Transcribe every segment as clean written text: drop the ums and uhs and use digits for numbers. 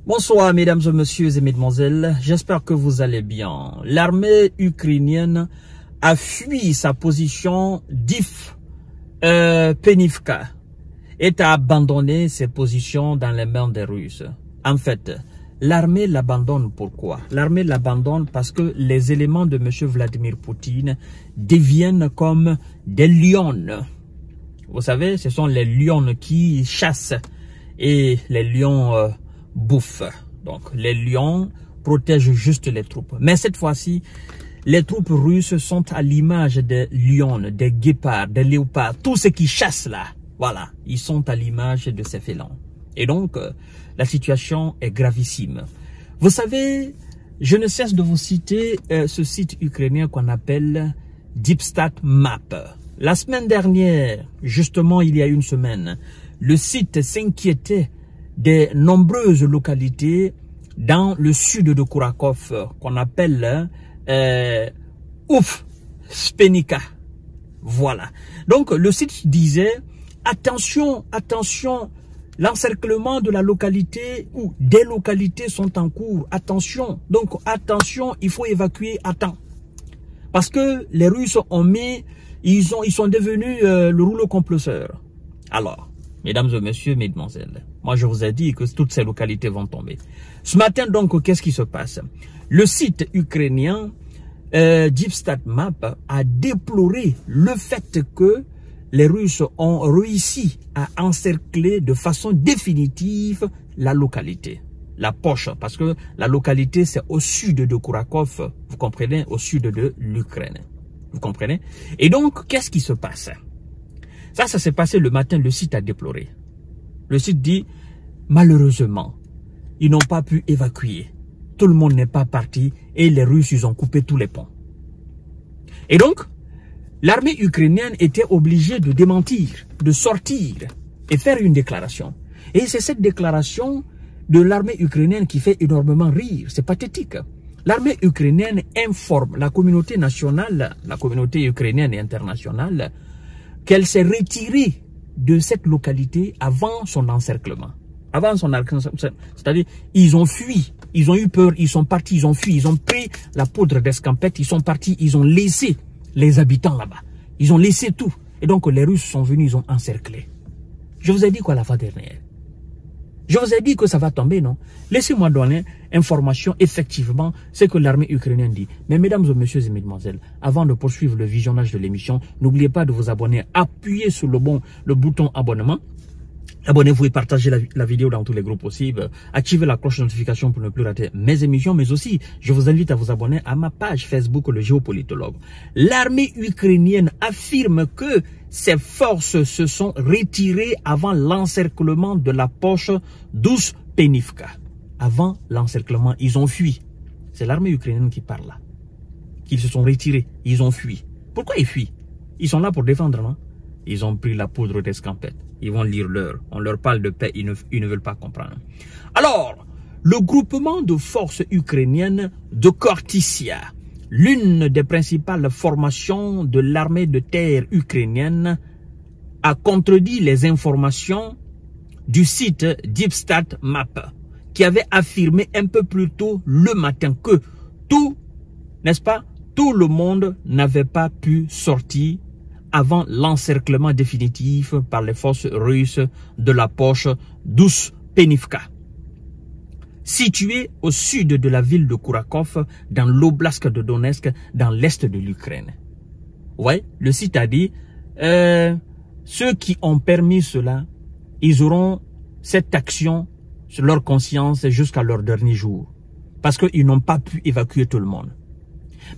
Bonsoir mesdames et messieurs et mesdemoiselles, j'espère que vous allez bien. L'armée ukrainienne a fui sa position d'Ivpenivka et a abandonné ses positions dans les mains des Russes. En fait, l'armée l'abandonne pourquoi? L'armée l'abandonne parce que les éléments de M. Vladimir Poutine deviennent comme des lions. Vous savez, ce sont les lions qui chassent et les lions bouffent. Donc, les lions protègent juste les troupes. Mais cette fois-ci, les troupes russes sont à l'image des lions, des guépards, des léopards, tous ceux qui chassent là. Voilà, ils sont à l'image de ces félins. Et donc, la situation est gravissime. Vous savez, je ne cesse de vous citer ce site ukrainien qu'on appelle DeepStatMap. La semaine dernière, justement il y a une semaine, le site s'inquiétait des nombreuses localités dans le sud de Kourakov qu'on appelle Uvpenika. Voilà. Donc le site disait attention, attention, l'encerclement de la localité ou des localités sont en cours. Attention. Donc attention, il faut évacuer à temps. Parce que les Russes ont mis, ils sont devenus le rouleau compresseur. Alors, mesdames et messieurs, mesdemoiselles, moi je vous ai dit que toutes ces localités vont tomber. Ce matin donc, qu'est-ce qui se passe? Le site ukrainien DeepStatMap a déploré le fait que les Russes ont réussi à encercler de façon définitive la localité, la poche, parce que la localité c'est au sud de Kourakov, vous comprenez, au sud de l'Ukraine. Vous comprenez? Et donc, qu'est-ce qui se passe? Ça s'est passé le matin, le site a déploré. Le site dit, malheureusement, ils n'ont pas pu évacuer. Tout le monde n'est pas parti et les Russes, ils ont coupé tous les ponts. Et donc, l'armée ukrainienne était obligée de démentir, de sortir et faire une déclaration. Et c'est cette déclaration de l'armée ukrainienne qui fait énormément rire. C'est pathétique. L'armée ukrainienne informe la communauté nationale, la communauté ukrainienne et internationale, qu'elle s'est retirée de cette localité avant son encerclement. Avant son encerclement, c'est-à-dire, ils ont fui, ils ont eu peur, ils sont partis, ils ont fui, ils ont pris la poudre d'escampette, ils sont partis, ils ont laissé les habitants là-bas. Ils ont laissé tout. Et donc, les Russes sont venus, ils ont encerclé. Je vous ai dit quoi la fois dernière? Je vous ai dit que ça va tomber, non? Laissez-moi donner information, effectivement, ce que l'armée ukrainienne dit. Mais mesdames et messieurs et mesdemoiselles, avant de poursuivre le visionnage de l'émission, n'oubliez pas de vous abonner, appuyez sur le bouton abonnement. Abonnez-vous et partagez la vidéo dans tous les groupes possibles. Activez la cloche de notification pour ne plus rater mes émissions. Mais aussi, je vous invite à vous abonner à ma page Facebook, le géopolitologue. L'armée ukrainienne affirme que ses forces se sont retirées avant l'encerclement de la poche d'Uvpenivka. Avant l'encerclement, ils ont fui. C'est l'armée ukrainienne qui parle là. Qu'ils se sont retirés, ils ont fui. Pourquoi ils fuient? Ils sont là pour défendre, non? Ils ont pris la poudre d'escampette. Ils vont lire l'heure. On leur parle de paix, ils ne veulent pas comprendre. Alors, le groupement de forces ukrainiennes de Khortytsia, l'une des principales formations de l'armée de terre ukrainienne, a contredit les informations du site DeepStatMap, qui avait affirmé un peu plus tôt le matin que tout, n'est-ce pas, tout le monde n'avait pas pu sortir avant l'encerclement définitif par les forces russes de la poche d'Uvpenivka, située au sud de la ville de Kourakov, dans l'oblast de Donetsk, dans l'est de l'Ukraine. Ouais, le site a dit, ceux qui ont permis cela, ils auront cette action sur leur conscience jusqu'à leur dernier jour, parce qu'ils n'ont pas pu évacuer tout le monde.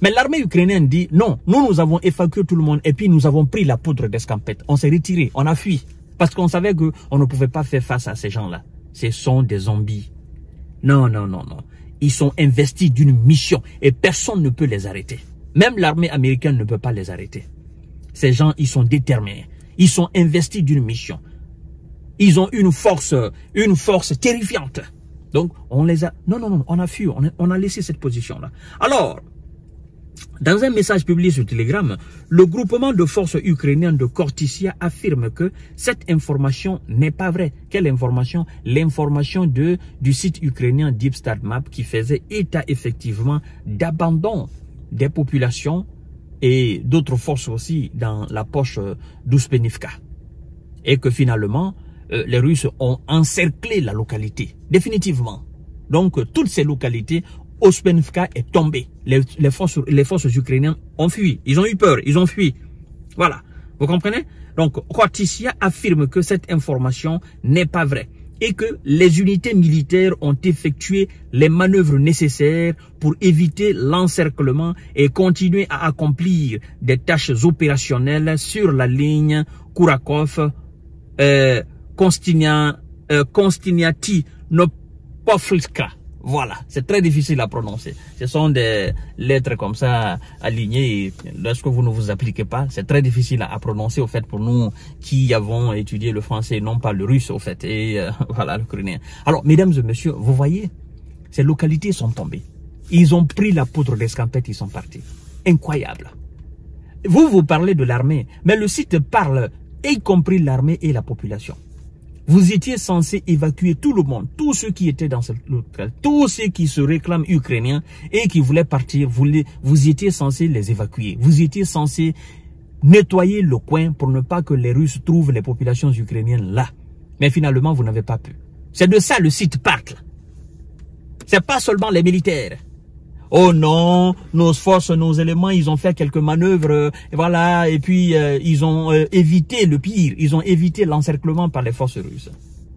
Mais l'armée ukrainienne dit non, nous avons évacué tout le monde et puis nous avons pris la poudre d'escampette. On s'est retiré, on a fui. Parce qu'on savait qu'on ne pouvait pas faire face à ces gens-là. Ce sont des zombies. Non, non, non, non. Ils sont investis d'une mission et personne ne peut les arrêter. Même l'armée américaine ne peut pas les arrêter. Ces gens, ils sont déterminés. Ils sont investis d'une mission. Ils ont une force terrifiante. Donc, on les a... Non, non, non, on a fui, on a laissé cette position-là. Alors, Dans un message publié sur Telegram, le groupement de forces ukrainiennes de Khortytsia affirme que cette information n'est pas vraie. Quelle information? L'information du site ukrainien DeepStatMap qui faisait état effectivement d'abandon des populations et d'autres forces aussi dans la poche d'Ouspenivka. Et que finalement, les Russes ont encerclé la localité, définitivement. Donc, toutes ces localités, Ouspenivka est tombé. Les forces ukrainiennes ont fui. Ils ont eu peur, ils ont fui. Voilà. Vous comprenez? Donc, Khortytsia affirme que cette information n'est pas vraie et que les unités militaires ont effectué les manœuvres nécessaires pour éviter l'encerclement et continuer à accomplir des tâches opérationnelles sur la ligne Kourakov-Konstantinopoliska. Voilà, c'est très difficile à prononcer. Ce sont des lettres comme ça alignées. Et lorsque vous ne vous appliquez pas, c'est très difficile à prononcer au fait pour nous qui avons étudié le français et non pas le russe au fait. Et voilà, l'ukrainien. Alors, mesdames et messieurs, vous voyez, ces localités sont tombées. Ils ont pris la poudre d'escampette, ils sont partis. Incroyable. Vous parlez de l'armée, mais le site parle, y compris l'armée et la population. Vous étiez censé évacuer tout le monde, tous ceux qui étaient dans cette localité, tous ceux qui se réclament ukrainiens et qui voulaient partir, vous étiez censé les évacuer. Vous étiez censé nettoyer le coin pour ne pas que les Russes trouvent les populations ukrainiennes là. Mais finalement, vous n'avez pas pu. C'est de ça le site parle. C'est pas seulement les militaires. Oh non, nos forces, nos éléments, ils ont fait quelques manœuvres, voilà, et puis ils ont évité le pire, ils ont évité l'encerclement par les forces russes.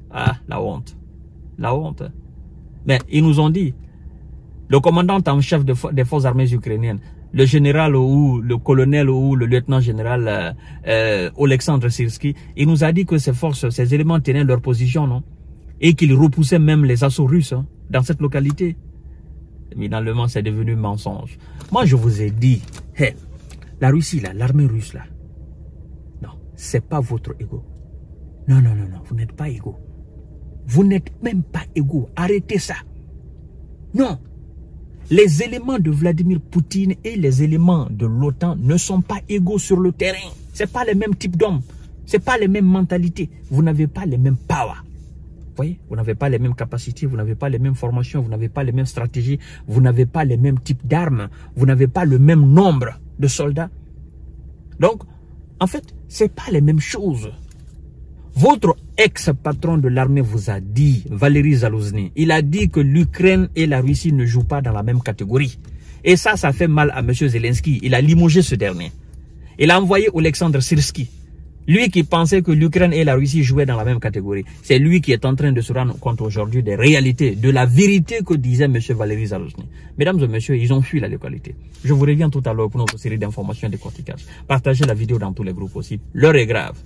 Ah, la honte. La honte. Mais ils nous ont dit, le commandant en chef des forces armées ukrainiennes, le général ou le colonel ou le lieutenant-général Oleksandr Syrski, il nous a dit que ces forces, ces éléments tenaient leur position, non? Et qu'ils repoussaient même les assauts russes dans cette localité. Finalement, c'est devenu mensonge. Moi, je vous ai dit, hey, la Russie, là, l'armée russe, là, non, c'est pas votre ego. Non, non, non, non, vous n'êtes pas égaux. Vous n'êtes même pas égaux. Arrêtez ça. Non. Les éléments de Vladimir Poutine et les éléments de l'OTAN ne sont pas égaux sur le terrain. C'est pas les mêmes types d'hommes. C'est pas les mêmes mentalités. Vous n'avez pas les mêmes powers. Vous voyez, vous n'avez pas les mêmes capacités, vous n'avez pas les mêmes formations, vous n'avez pas les mêmes stratégies, vous n'avez pas les mêmes types d'armes, vous n'avez pas le même nombre de soldats. Donc, en fait, c'est pas les mêmes choses. Votre ex-patron de l'armée vous a dit, Valéry Zalouzny, il a dit que l'Ukraine et la Russie ne jouent pas dans la même catégorie. Et ça fait mal à M. Zelensky. Il a limogé ce dernier. Il a envoyé Oleksandr Syrski. Lui qui pensait que l'Ukraine et la Russie jouaient dans la même catégorie, c'est lui qui est en train de se rendre compte aujourd'hui des réalités, de la vérité que disait M. Valéry Zalouzny. Mesdames et messieurs, ils ont fui la localité. Je vous reviens tout à l'heure pour notre série d'informations et de décortiquage. Partagez la vidéo dans tous les groupes aussi. L'heure est grave.